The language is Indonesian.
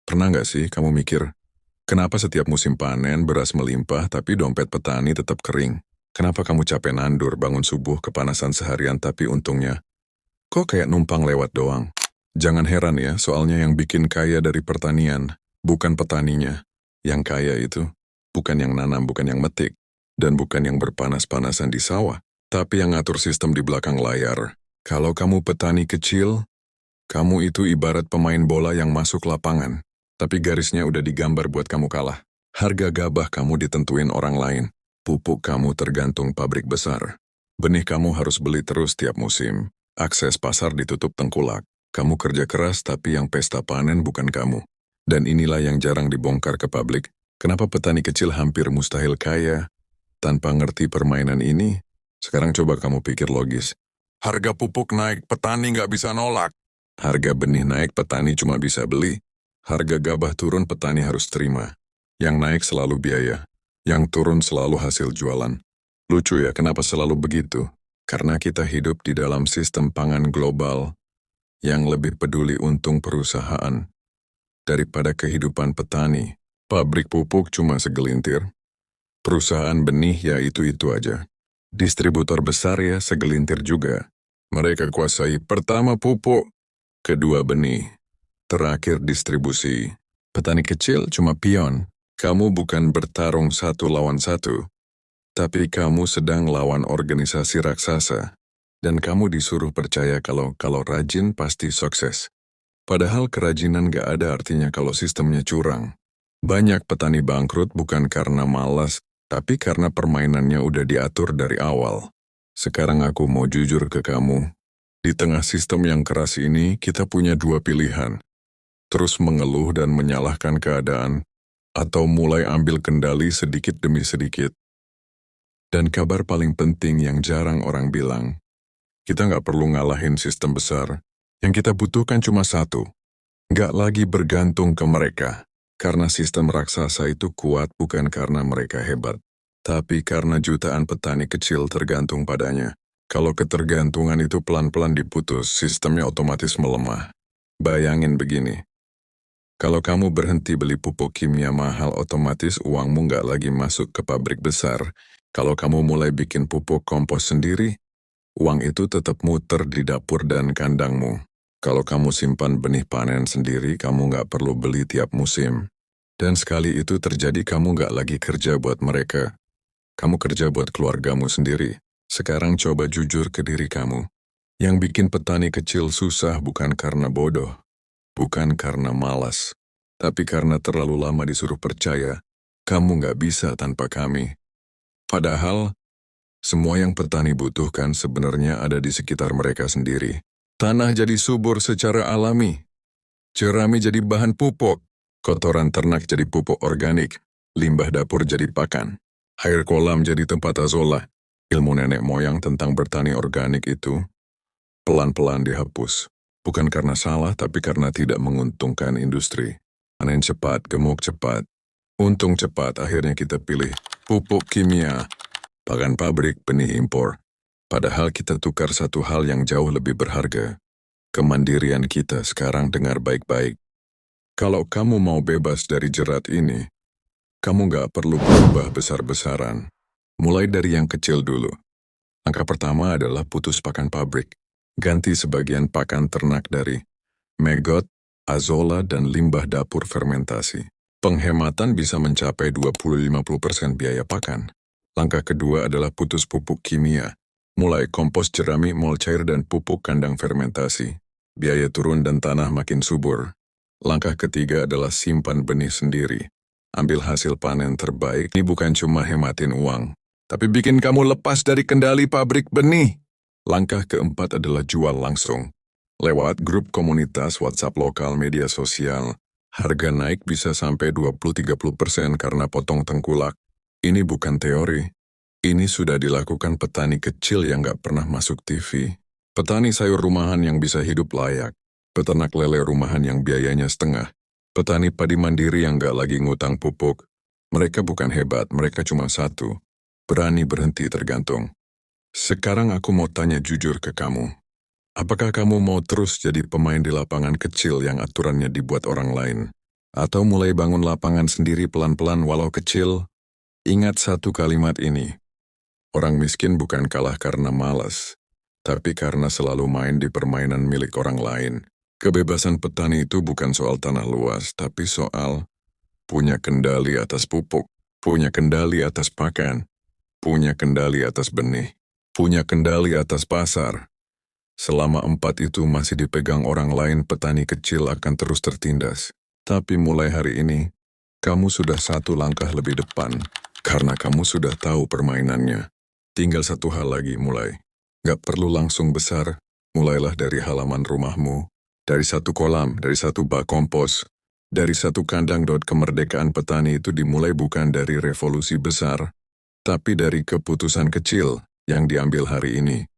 Pernah nggak sih kamu mikir, kenapa setiap musim panen beras melimpah tapi dompet petani tetap kering? Kenapa kamu capek nandur bangun subuh kepanasan seharian tapi untungnya, kok kayak numpang lewat doang? Jangan heran ya, soalnya yang bikin kaya dari pertanian, bukan petaninya. Yang kaya itu, bukan yang nanam, bukan yang metik, dan bukan yang berpanas-panasan di sawah, tapi yang ngatur sistem di belakang layar. Kalau kamu petani kecil, kamu itu ibarat pemain bola yang masuk lapangan, tapi garisnya udah digambar buat kamu kalah. Harga gabah kamu ditentuin orang lain, pupuk kamu tergantung pabrik besar. Benih kamu harus beli terus tiap musim. Akses pasar ditutup tengkulak. Kamu kerja keras tapi yang pesta panen bukan kamu. Dan inilah yang jarang dibongkar ke publik. Kenapa petani kecil hampir mustahil kaya tanpa ngerti permainan ini? Sekarang coba kamu pikir logis. Harga pupuk naik, petani nggak bisa nolak. Harga benih naik, petani cuma bisa beli. Harga gabah turun, petani harus terima. Yang naik selalu biaya, yang turun selalu hasil jualan. Lucu ya, kenapa selalu begitu? Karena kita hidup di dalam sistem pangan global yang lebih peduli untung perusahaan daripada kehidupan petani. Pabrik pupuk cuma segelintir. Perusahaan benih ya itu-itu aja. Distributor besar ya segelintir juga. Mereka kuasai pertama pupuk, kedua benih, terakhir distribusi. Petani kecil cuma pion. Kamu bukan bertarung satu lawan satu, tapi kamu sedang lawan organisasi raksasa. Dan kamu disuruh percaya kalau rajin pasti sukses. Padahal kerajinan gak ada artinya kalau sistemnya curang. Banyak petani bangkrut bukan karena malas, tapi karena permainannya udah diatur dari awal. Sekarang aku mau jujur ke kamu. Di tengah sistem yang keras ini, kita punya dua pilihan. Terus mengeluh dan menyalahkan keadaan, atau mulai ambil kendali sedikit demi sedikit. Dan kabar paling penting yang jarang orang bilang, kita nggak perlu ngalahin sistem besar. Yang kita butuhkan cuma satu, nggak lagi bergantung ke mereka. Karena sistem raksasa itu kuat bukan karena mereka hebat, tapi karena jutaan petani kecil tergantung padanya. Kalau ketergantungan itu pelan-pelan diputus, sistemnya otomatis melemah. Bayangin begini, kalau kamu berhenti beli pupuk kimia mahal, otomatis uangmu nggak lagi masuk ke pabrik besar. Kalau kamu mulai bikin pupuk kompos sendiri, uang itu tetap muter di dapur dan kandangmu. Kalau kamu simpan benih panen sendiri, kamu nggak perlu beli tiap musim. Dan sekali itu terjadi, kamu nggak lagi kerja buat mereka. Kamu kerja buat keluargamu sendiri. Sekarang coba jujur ke diri kamu. Yang bikin petani kecil susah bukan karena bodoh, bukan karena malas, tapi karena terlalu lama disuruh percaya, kamu nggak bisa tanpa kami. Padahal, semua yang petani butuhkan sebenarnya ada di sekitar mereka sendiri. Tanah jadi subur secara alami, jerami jadi bahan pupuk, kotoran ternak jadi pupuk organik, limbah dapur jadi pakan, air kolam jadi tempat azola. Ilmu nenek moyang tentang bertani organik itu pelan-pelan dihapus. Bukan karena salah, tapi karena tidak menguntungkan industri. Panen cepat, gemuk cepat, untung cepat, akhirnya kita pilih pupuk kimia, pakan pabrik, benih impor. Padahal kita tukar satu hal yang jauh lebih berharga. Kemandirian kita. Sekarang dengar baik-baik. Kalau kamu mau bebas dari jerat ini, kamu nggak perlu berubah besar-besaran. Mulai dari yang kecil dulu. Langkah pertama adalah putus pakan pabrik. Ganti sebagian pakan ternak dari megot, azola, dan limbah dapur fermentasi. Penghematan bisa mencapai 20-50% biaya pakan. Langkah kedua adalah putus pupuk kimia. Mulai kompos jerami, mol cair, dan pupuk kandang fermentasi. Biaya turun dan tanah makin subur. Langkah ketiga adalah simpan benih sendiri. Ambil hasil panen terbaik. Ini bukan cuma hematin uang, tapi bikin kamu lepas dari kendali pabrik benih. Langkah keempat adalah jual langsung. Lewat grup komunitas WhatsApp lokal, media sosial, harga naik bisa sampai 20-30% karena potong tengkulak. Ini bukan teori. Ini sudah dilakukan petani kecil yang gak pernah masuk TV. Petani sayur rumahan yang bisa hidup layak. Peternak lele rumahan yang biayanya setengah. Petani padi mandiri yang gak lagi ngutang pupuk. Mereka bukan hebat, mereka cuma satu. Berani berhenti tergantung. Sekarang aku mau tanya jujur ke kamu. Apakah kamu mau terus jadi pemain di lapangan kecil yang aturannya dibuat orang lain? Atau mulai bangun lapangan sendiri pelan-pelan walau kecil. Ingat satu kalimat ini. Orang miskin bukan kalah karena malas, tapi karena selalu main di permainan milik orang lain. Kebebasan petani itu bukan soal tanah luas, tapi soal punya kendali atas pupuk, punya kendali atas pakan, punya kendali atas benih, punya kendali atas pasar. Selama 4 itu masih dipegang orang lain, petani kecil akan terus tertindas. Tapi mulai hari ini, kamu sudah 1 langkah lebih depan, karena kamu sudah tahu permainannya. Tinggal 1 hal lagi mulai. Gak perlu langsung besar, mulailah dari halaman rumahmu, dari 1 kolam, dari 1 bak kompos, dari 1 kandang. Kemerdekaan petani itu dimulai bukan dari revolusi besar, tapi dari keputusan kecil yang diambil hari ini.